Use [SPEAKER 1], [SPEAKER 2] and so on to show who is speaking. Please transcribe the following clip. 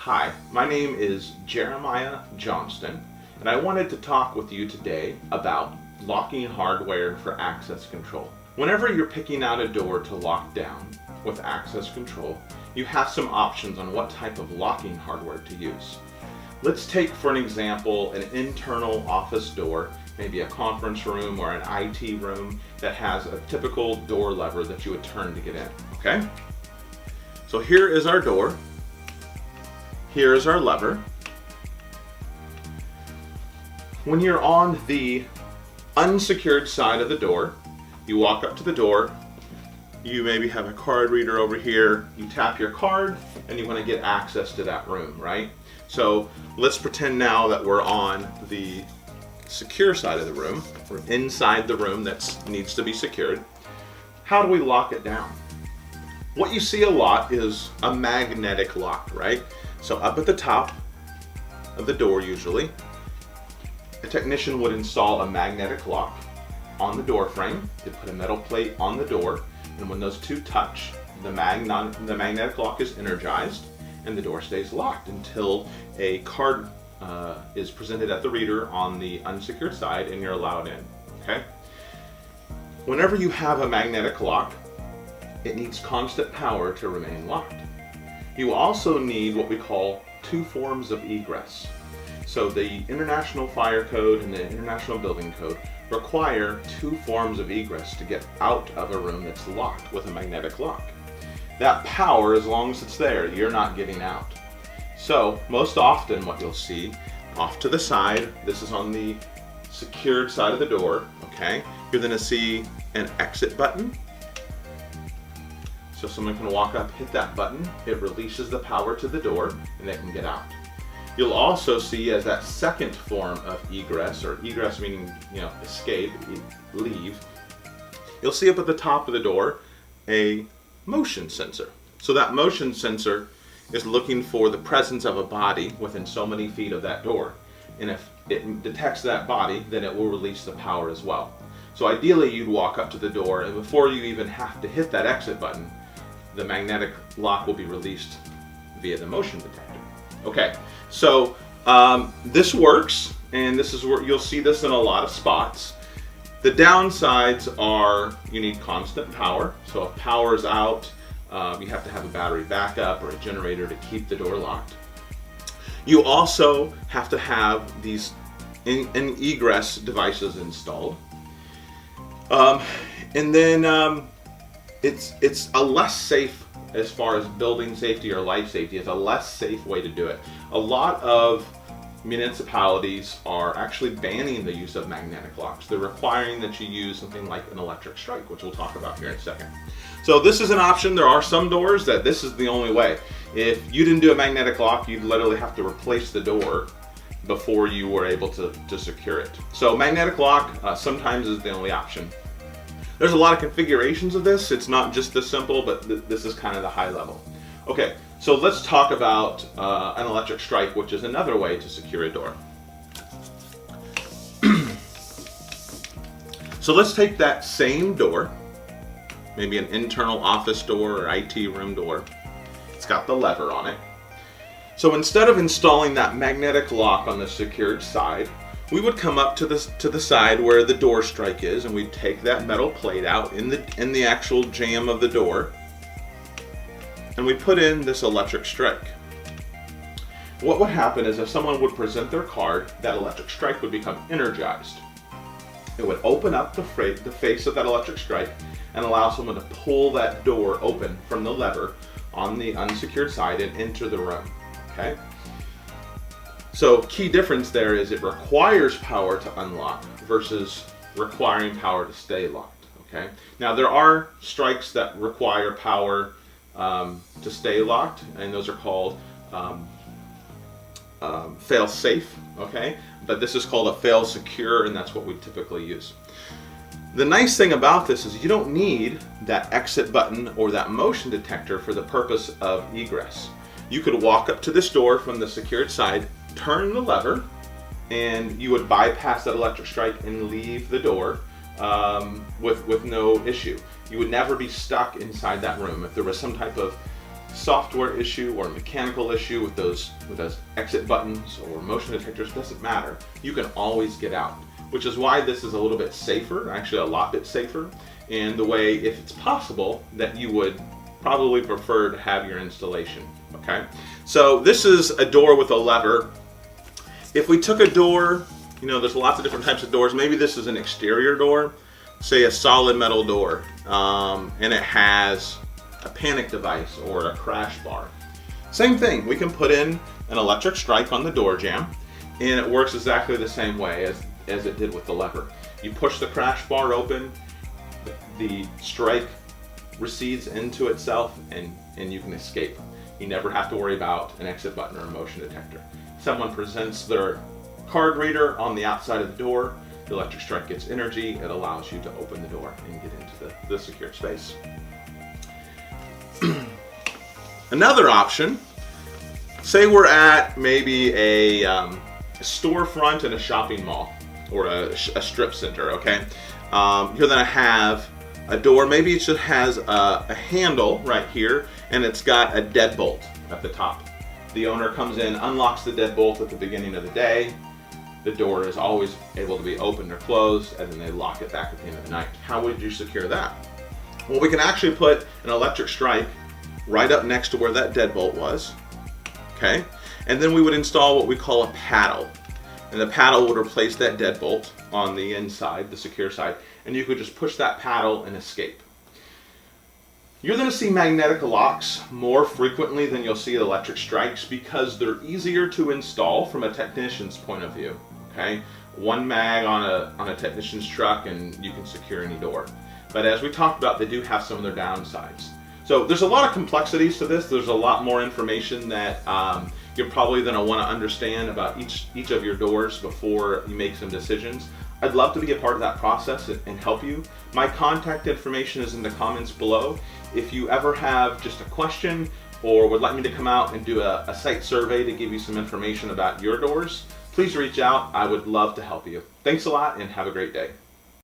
[SPEAKER 1] Hi, my name is Jeremiah Johnston, and I wanted to talk with you today about locking hardware for access control. Whenever you're picking out a door to lock down with access control, you have some options on what type of locking hardware to use. Let's take, for an example, an internal office door, maybe a conference room or an IT room that has a typical door lever that you would turn to get in, okay? So here is our door. Here is our lever. When you're on the unsecured side of the door, you walk up to the door, you maybe have a card reader over here, you tap your card, and you want to get access to that room, right? So let's pretend now that we're on the secure side of the room. We're inside the room that needs to be secured. How do we lock it down? What you see a lot is a magnetic lock, right? So up at the top of the door usually, a technician would install a magnetic lock on the door frame. They put a metal plate on the door, and when those two touch, the magnetic lock is energized and the door stays locked until a card is presented at the reader on the unsecured side and you're allowed in, okay? Whenever you have a magnetic lock, it needs constant power to remain locked. You also need what we call two forms of egress. So the International Fire Code and the International Building Code require two forms of egress to get out of a room that's locked with a magnetic lock. That power, as long as it's there, you're not getting out. So most often what you'll see off to the side, this is on the secured side of the door, okay? You're gonna see an exit button. So someone can walk up, hit that button, it releases the power to the door, and they can get out. You'll also see as that second form of egress, or egress meaning, escape, leave, you'll see up at the top of the door a motion sensor. So that motion sensor is looking for the presence of a body within so many feet of that door. And if it detects that body, then it will release the power as well. So ideally you'd walk up to the door, and before you even have to hit that exit button, the magnetic lock will be released via the motion detector. Okay, so this works, and this is where you'll see this in a lot of spots. The downsides are you need constant power. So if power is out, you have to have a battery backup or a generator to keep the door locked. You also have to have these egress devices installed. And then it's a less safe, as far as building safety or life safety, it's a less safe way to do it. A lot of municipalities are actually banning the use of magnetic locks. They're requiring that you use something like an electric strike, which we'll talk about here in a second. So this is an option. There are some doors that this is the only way. If you didn't do a magnetic lock, you'd literally have to replace the door before you were able to secure it. So magnetic lock sometimes is the only option. There's a lot of configurations of this. It's not just this simple, but this is kind of the high level. Okay, so let's talk about an electric strike, which is another way to secure a door. So let's take that same door, maybe an internal office door or IT room door. It's got the lever on it. So instead of installing that magnetic lock on the secured side, we would come up to the side where the door strike is, and we'd take that metal plate out in the actual jamb of the door, and we put in this electric strike. What would happen is if someone would present their card, that electric strike would become energized. It would open up the face of that electric strike and allow someone to pull that door open from the lever on the unsecured side and enter the room, okay? So key difference there is it requires power to unlock versus requiring power to stay locked, okay? Now there are strikes that require power to stay locked, and those are called fail safe, okay? But this is called a fail secure, and that's what we typically use. The nice thing about this is you don't need that exit button or that motion detector for the purpose of egress. You could walk up to this door from the secured side, turn the lever, and you would bypass that electric strike and leave the door with no issue. You would never be stuck inside that room. If there was some type of software issue or a mechanical issue with those exit buttons or motion detectors, doesn't matter. You can always get out, which is why this is a little bit safer, actually a lot bit safer, in the way, if it's possible, that you would probably prefer to have your installation, okay? So this is a door with a lever. If we took a door, you know, there's lots of different types of doors. Maybe this is an exterior door, say a solid metal door, and it has a panic device or a crash bar. Same thing, we can put in an electric strike on the door jamb, and it works exactly the same way as it did with the lever. You push the crash bar open, the strike recedes into itself, and you can escape. You never have to worry about an exit button or a motion detector. Someone presents their card reader on the outside of the door, the electric strike gets energy, it allows you to open the door and get into the secured space. Another option, say we're at maybe a storefront in a shopping mall or a strip center, okay? You're gonna have a door, maybe it just has a handle right here, and it's got a deadbolt at the top. The owner comes in, unlocks the deadbolt at the beginning of the day. The door is always able to be opened or closed, and then they lock it back at the end of the night. How would you secure that? Well, we can actually put an electric strike right up next to where that deadbolt was, okay? And then we would install what we call a paddle. And the paddle would replace that deadbolt on the inside, the secure side, and you could just push that paddle and escape. You're going to see magnetic locks more frequently than you'll see electric strikes because they're easier to install from a technician's point of view, okay? One mag on a technician's truck and you can secure any door. But as we talked about, they do have some of their downsides. So there's a lot of complexities to this. There's a lot more information that you're probably going to want to understand about each of your doors before you make some decisions. I'd love to be a part of that process and help you. My contact information is in the comments below. If you ever have just a question or would like me to come out and do a site survey to give you some information about your doors, please reach out. I would love to help you. Thanks a lot and have a great day.